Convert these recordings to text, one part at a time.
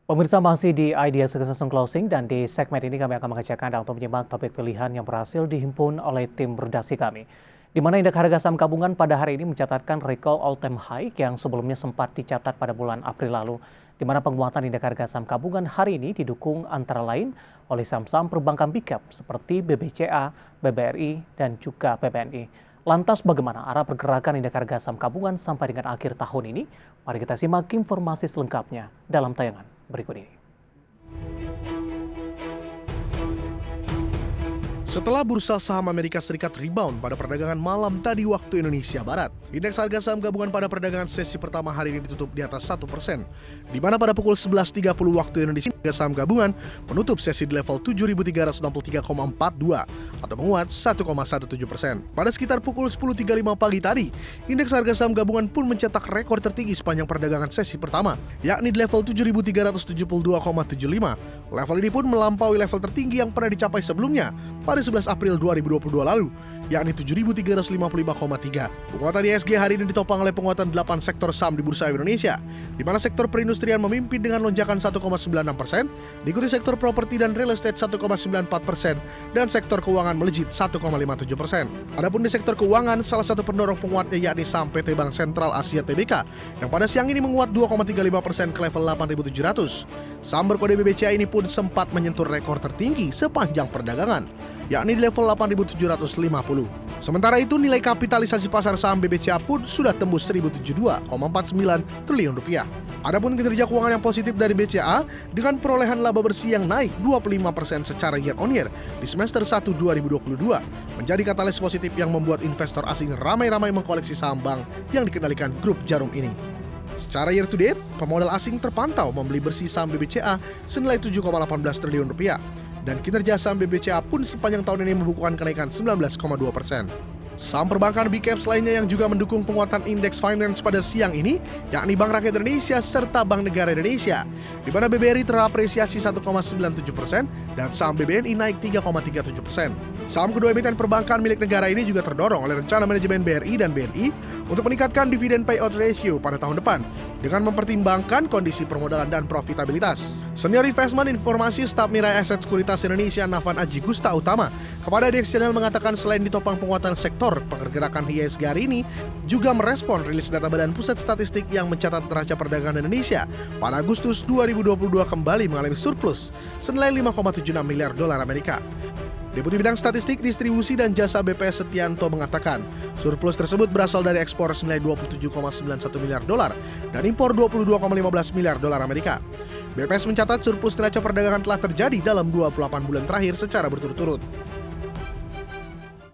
Pemirsa masih di Idea Succession Closing dan di segmen ini kami akan mengajak Anda untuk menyimak topik pilihan yang berhasil dihimpun oleh tim redaksi kami. Di mana indeks harga saham gabungan pada hari ini mencatatkan recall all-time high yang sebelumnya sempat dicatat pada bulan April lalu. Di mana penguatan indeks harga saham gabungan hari ini didukung antara lain oleh saham-saham perbankan big cap seperti BBCA, BBRI, dan juga BBNI. Lantas bagaimana arah pergerakan indeks harga saham gabungan sampai dengan akhir tahun ini? Mari kita simak informasi selengkapnya dalam tayangan berikut ini. Setelah bursa saham Amerika Serikat rebound pada perdagangan malam tadi waktu Indonesia Barat, indeks harga saham gabungan pada perdagangan sesi pertama hari ini ditutup di atas 1%, di mana pada pukul 11.30 waktu Indonesia, harga saham gabungan menutup sesi di level 7.363,42 atau menguat 1,17%. Pada sekitar pukul 10.35 pagi tadi, indeks harga saham gabungan pun mencetak rekor tertinggi sepanjang perdagangan sesi pertama, yakni di level 7.372,75. Level ini pun melampaui level tertinggi yang pernah dicapai sebelumnya pada 11 April 2022 lalu, yakni 7.355,3. Penguatan IHSG hari ini ditopang oleh penguatan 8 sektor saham di Bursa Indonesia, di mana sektor perindustrian memimpin dengan lonjakan 1,96%, diikuti sektor properti dan real estate 1,94%, dan sektor keuangan melejit 1,57%. Adapun di sektor keuangan, salah satu pendorong penguatnya yakni saham PT Bank Sentral Asia Tbk, yang pada siang ini menguat 2,35% ke level 8.700. Saham berkode BBCA ini pun sempat menyentuh rekor tertinggi sepanjang perdagangan, yakni di level 8.750. Sementara itu, nilai kapitalisasi pasar saham BBCA pun sudah tembus 1.072,49 triliun rupiah. Adapun kinerja keuangan yang positif dari BCA dengan perolehan laba bersih yang naik 25% secara year on year di semester 1 2022 menjadi katalis positif yang membuat investor asing ramai-ramai mengkoleksi saham bank yang dikendalikan grup Jarum ini. Secara year to date, pemodal asing terpantau membeli bersih saham BBCA senilai 7,18 triliun rupiah. Dan kinerja saham BBCA pun sepanjang tahun ini membukukan kenaikan 19,2%. Saham perbankan big caps lainnya yang juga mendukung penguatan indeks finance pada siang ini, yakni Bank Rakyat Indonesia serta Bank Negara Indonesia, di mana BBRI terapresiasi 1,97% dan saham BBNI naik 3,37%. Saham kedua emiten perbankan milik negara ini juga terdorong oleh rencana manajemen BRI dan BNI untuk meningkatkan dividen payout ratio pada tahun depan dengan mempertimbangkan kondisi permodalan dan profitabilitas. Senior Investment Informasi Staf Mirai Aset Sekuritas Indonesia Nafan Aji Gusta Utama kepada DX Channel mengatakan selain ditopang penguatan sektor, pergerakan IHSG hari ini juga merespon rilis data Badan Pusat Statistik yang mencatat neraca perdagangan Indonesia pada Agustus 2022 kembali mengalami surplus senilai 5,76 miliar dolar Amerika. Deputi Bidang Statistik, Distribusi, dan Jasa BPS Setianto mengatakan, surplus tersebut berasal dari ekspor senilai 27,91 miliar dolar dan impor 22,15 miliar dolar Amerika. BPS mencatat surplus neraca perdagangan telah terjadi dalam 28 bulan terakhir secara berturut-turut.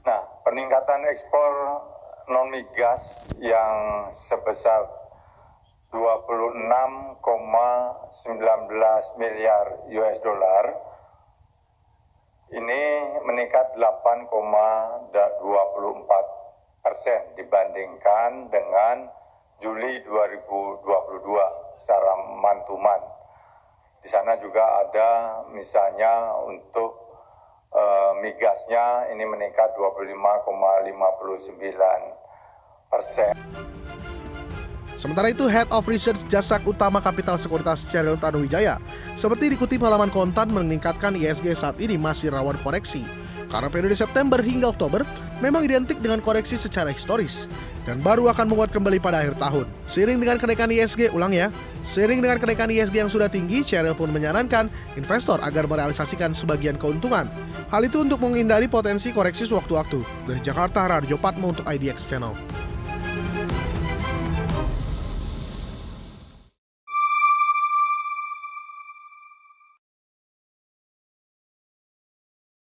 Nah, peningkatan ekspor non-migas yang sebesar 26,19 miliar US dollar ini meningkat 8,24% dibandingkan dengan Juli 2022 secara mantuman. Di sana juga ada misalnya untuk migasnya ini meningkat 25,59%. Sementara itu, Head of Research Jasak Utama Kapital Sekuritas Cheryl Tanuwijaya seperti dikutip halaman Kontan meningkatkan IHSG saat ini masih rawan koreksi karena periode September hingga Oktober memang identik dengan koreksi secara historis dan baru akan menguat kembali pada akhir tahun. Seiring dengan kenaikan IHSG yang sudah tinggi, Cheryl pun menyarankan investor agar merealisasikan sebagian keuntungan. Hal itu untuk menghindari potensi koreksi sewaktu-waktu. Dari Jakarta, Raharjo Patmo untuk IDX Channel.